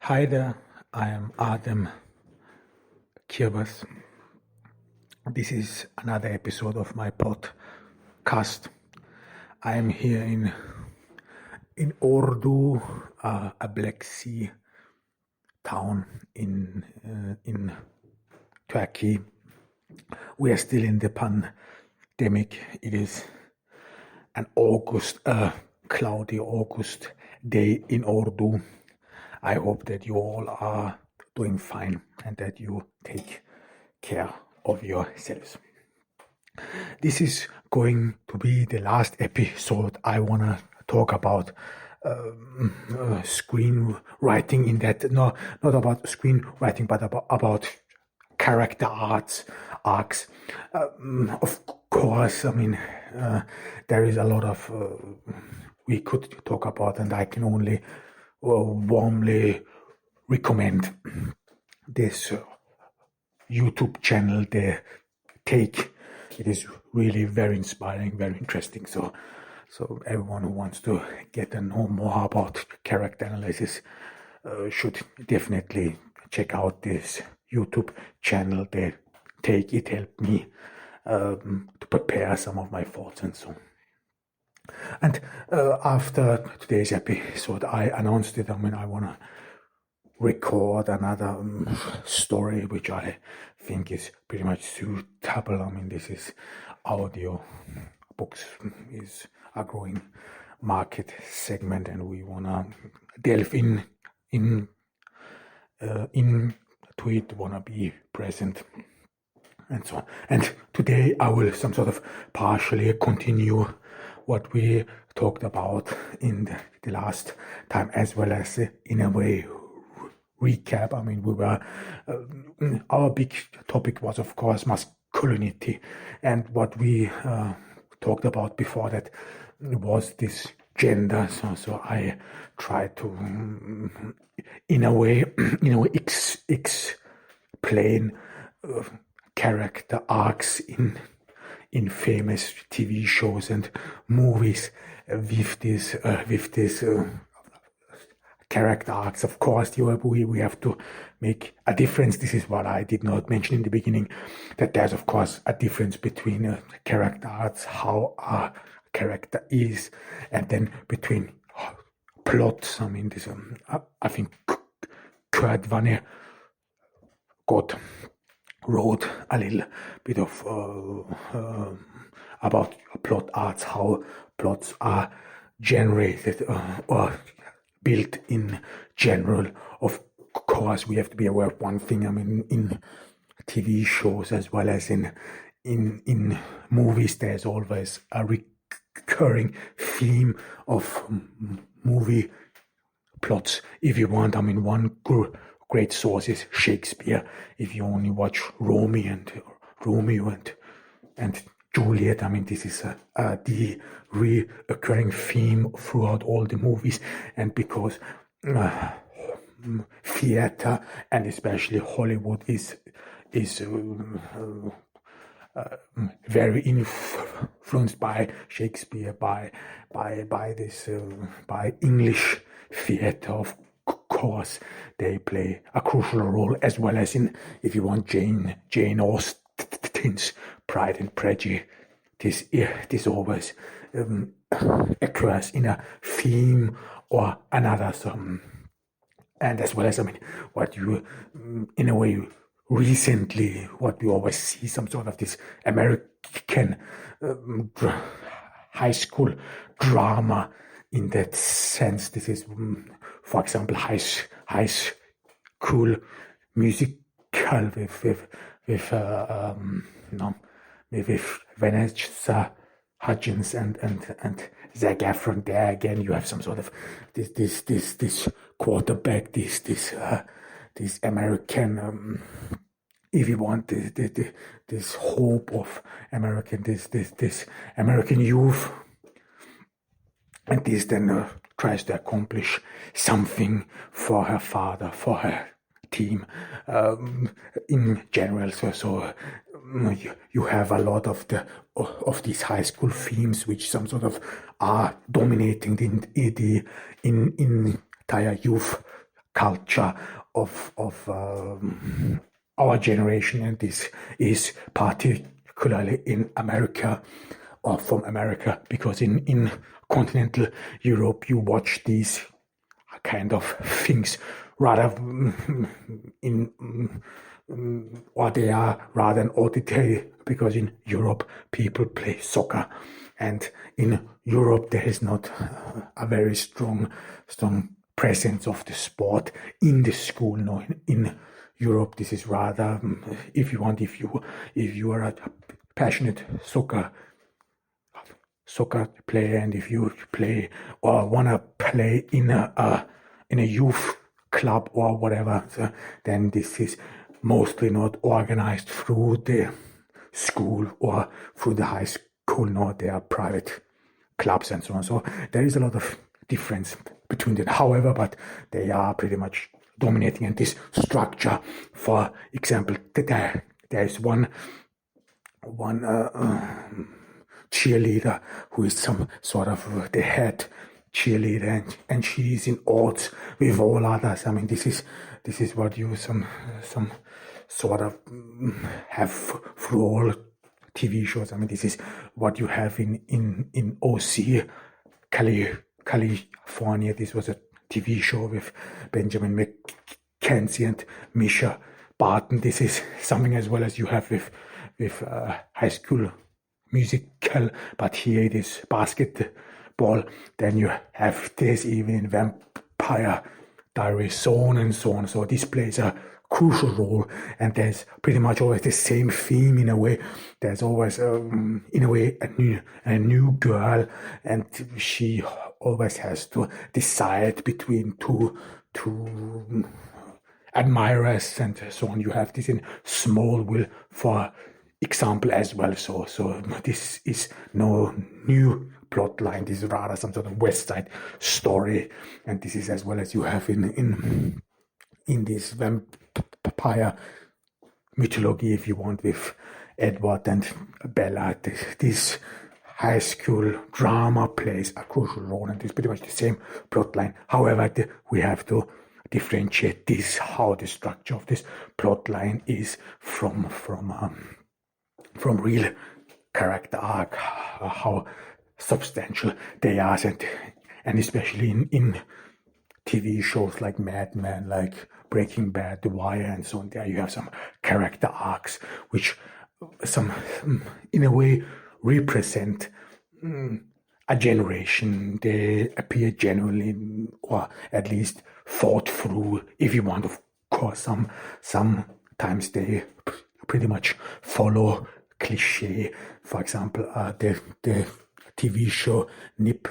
Hi there, I am Adem Kirbas. This is another episode of my podcast. I am here in Ordu, a Black Sea town in Turkey. We are still in the pandemic. It is an cloudy August day in Ordu. I hope that you all are doing fine and that you take care of yourselves. This is going to be the last episode I want to talk about screenwriting in that, not about screenwriting, but about character arcs. Of course, I mean, there is a lot of we could talk about, and I can only warmly recommend this YouTube channel, The Take. It is really very inspiring, very interesting. So everyone who wants to get to know more about character analysis should definitely check out this YouTube channel, The Take. It helped me to prepare some of my thoughts and so on. And after today's episode, I announced it. I mean, I want to record another story which I think is pretty much suitable. I mean, this is audio books is a growing market segment, and we want to delve into it, want to be present and so on. And today I will some sort of partially continue what we talked about in the last time, as well as in a way recap. I mean, we were our big topic was, of course, masculinity, and what we talked about before that was this gender. So I tried to, in a way, explain character arcs in famous TV shows and movies with this character arcs. Of course, we have to make a difference. This is what I did not mention in the beginning, that there's of course a difference between character arcs, how a character is, and then between plots. I mean, this I think Kurt Vonnegut wrote a little bit of about plot arts, how plots are generated or built in general. Of course, we have to be aware of one thing. I mean, in TV shows as well as in movies, there's always a recurring theme of movie plots. If you want, I mean, one great source is Shakespeare. If you only watch Romeo and Juliet, I mean, this is the recurring theme throughout all the movies. And because theater and especially Hollywood is very influenced by Shakespeare, by English theater, of course, they play a crucial role, as well as in, if you want, Jane Austen's Pride and Prejudice. This always occurs in a theme or another. And as well as, I mean, what you, in a way, recently, what we always see, some sort of this American high school drama. In that sense, this is, for example, high school musical with Vanessa Hudgens and Zac Efron. There again, you have some sort of this quarterback, this American, if you want, this hope of American, this American youth, and this then tries to accomplish something for her father, for her team in general. So you have a lot of these high school themes, which some sort of are dominating the entire youth culture of our generation, and this is particularly in America or from America, because in continental Europe you watch these kind of things rather in or they are rather an auditory, because in Europe people play soccer, and in Europe there is not a very strong presence of the sport in the school. No, in Europe this is rather, if you are a passionate soccer player, and if you play or wanna play in a youth club or whatever, so then this is mostly not organized through the school or through the high school. No, they are private clubs and so on. So there is a lot of difference between them. However, but they are pretty much dominating. And this structure, for example, there is one cheerleader who is some sort of the head cheerleader, and she is in odds with all others. I mean, this is what you some sort of have through all TV shows. I mean, this is what you have in OC, California. This was a TV show with Benjamin McKenzie and Misha Barton. This is something as well as you have with High School Musical, but here it is basketball. Then you have this even in Vampire Diaries, so on and so on. So this plays a crucial role, and there's pretty much always the same theme in a way. There's always, in a way, a new girl, and she always has to decide between two admirers and so on. You have this in Smallville, for example, as well. So this is no new plot line. This is rather some sort of West Side Story, and this is as well as you have in this vampire mythology, if you want, with Edward and Bella. This high school drama plays a crucial role, and it's pretty much the same plot line. However, we have to differentiate this, how the structure of this plot line is from real character arc, how substantial they are, and especially in TV shows like Mad Men, like Breaking Bad, The Wire, and so on. There you have some character arcs which in a way represent a generation. They appear genuinely, or at least thought through, if you want. Of course, sometimes they pretty much follow cliche. For example, the TV show Nip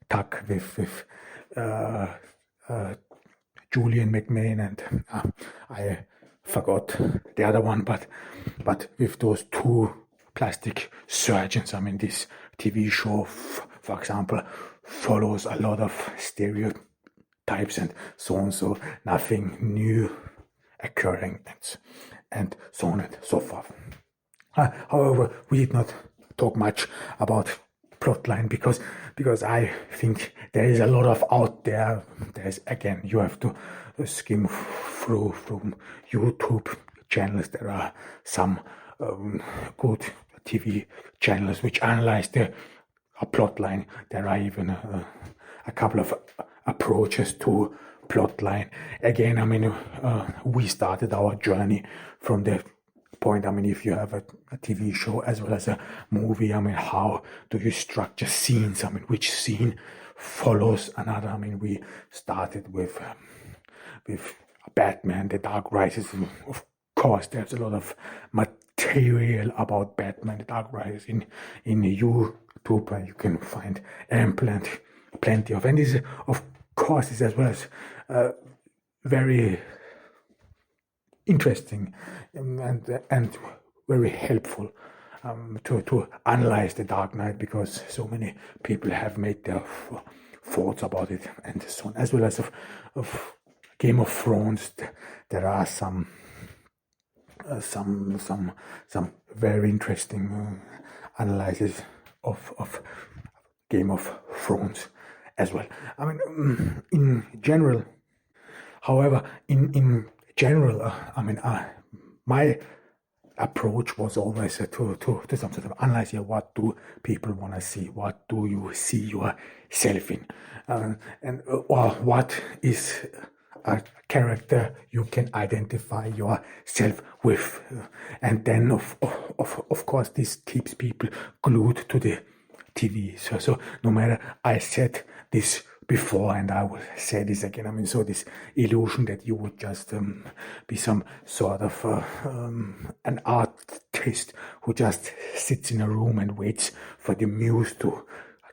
Tuck with Julian McMahon, and I forgot the other one, but with those two plastic surgeons. I mean, this TV show, for example, follows a lot of stereotypes and so on, so nothing new occurring, and so on and so forth. However, we did not talk much about plotline, because I think there is a lot of out there. There's, again, you have to skim through from YouTube channels. There are some good TV channels which analyze a plotline. There are even a couple of approaches to plotline. Again, I mean, we started our journey from the point. I mean, if you have a TV show as well as a movie, I mean, how do you structure scenes? I mean, which scene follows another? I mean, we started with Batman, The Dark Rises. Of course, there's a lot of material about Batman, The Dark Rises in YouTube, where you can find ample and plenty of. And this, of course, is as well as very interesting and very helpful to analyze The Dark Knight, because so many people have made their thoughts about it and so on. As well as of Game of Thrones, there are some very interesting analysis of Game of Thrones as well. I mean, in general, However, in general, my approach was always to some sort of analyze here, what do people want to see, what do you see yourself in, or what is a character you can identify yourself with, and then of course this keeps people glued to the TV. So no matter, I said this before and I will say this again. So this illusion that you would just be some sort of an artist who just sits in a room and waits for the muse to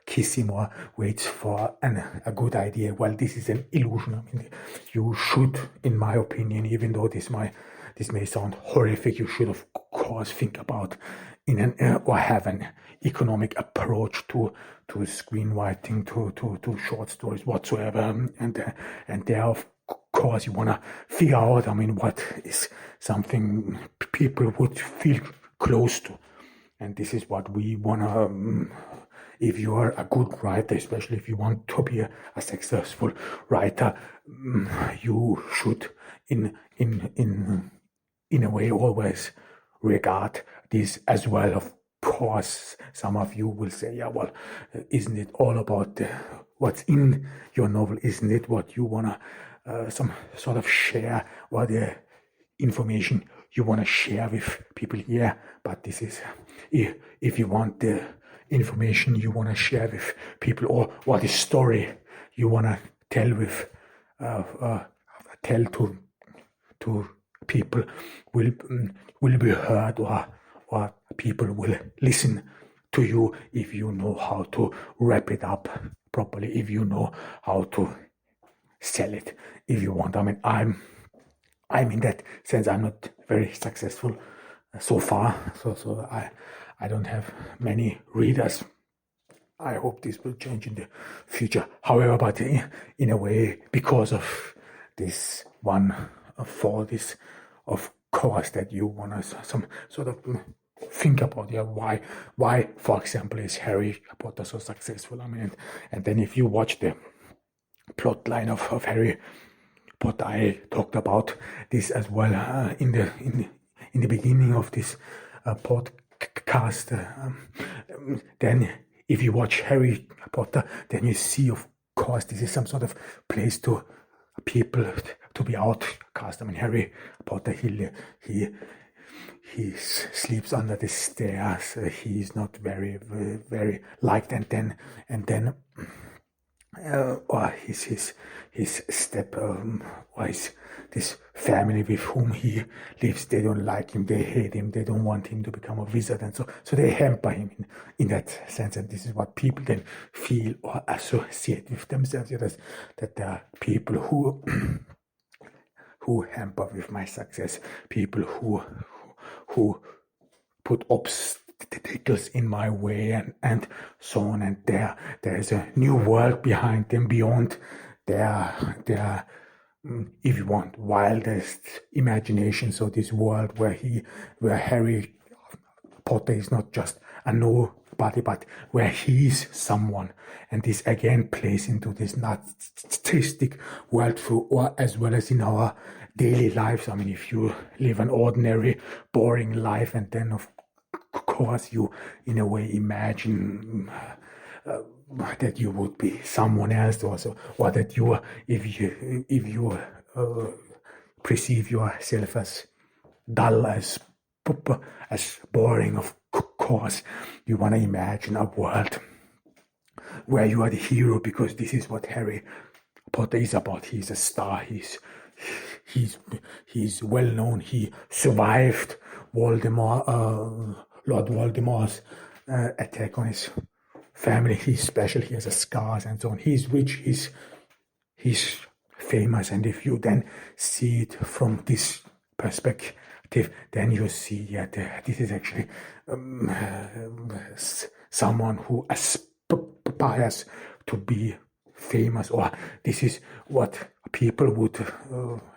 kiss him or waits for a good idea. Well, this is an illusion. You should, in my opinion, even though this may sound horrific, you should of course think about or have an economic approach to screenwriting, to short stories whatsoever, and there of course you want to figure out, what is something people would feel close to, and this is what we want to. If you are a good writer, especially if you want to be a successful writer, you should, in a way, always regard this as well. Of course, some of you will say, yeah, well, isn't it all about what's in your novel? Isn't it what you want to some sort of share, or the information you want to share with people? Yeah, but this is, if you want the information you want to share with people, or what the story you want to tell with, tell to people will be heard, or people will listen to you if you know how to wrap it up properly, if you know how to sell it, if you want. I'm in that sense, I'm not very successful so far, so I don't have many readers. I hope this will change in the future. However, but in a way, because of this one fault is, of course, that you want to some sort of think about, yeah, why, for example, is Harry Potter so successful? And then if you watch the plot line of Harry Potter, I talked about this as well in the beginning of this podcast. Then if you watch Harry Potter, then you see, of course, this is some sort of place to people to be outcast. Harry Potter, he sleeps under the stairs. He is not very, very liked, and then or his step, or this family with whom he lives, they don't like him, they hate him, they don't want him to become a wizard, and so they hamper him in that sense. And this is what people then feel or associate with themselves, that there are people who hamper with my success, people who put obstacles in my way, and so on. And there is a new world behind them, beyond their if you want, wildest imagination. So this world where Harry Potter is not just a nobody, but where he's someone. And this again plays into this narcissistic world or as well as in our daily lives. If you live an ordinary, boring life, and then of course you in a way imagine that you would be someone else also, or that you, if you perceive yourself as dull, as boring, of course you want to imagine a world where you are the hero, because this is what Harry Potter is about. He's a star. He's well known. He survived Lord Voldemort's attack on his family. He's special. He has a scars and so on. He's rich. He's famous. And if you then see it from this perspective, then you see that this is actually someone who aspires to be famous, or this is what people would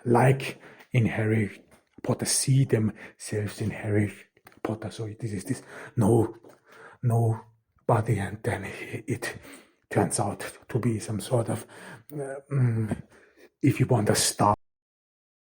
like in Harry Potter, see themselves in Harry Potter. So this is this nobody, and then it turns out to be some sort of, if you want, a star.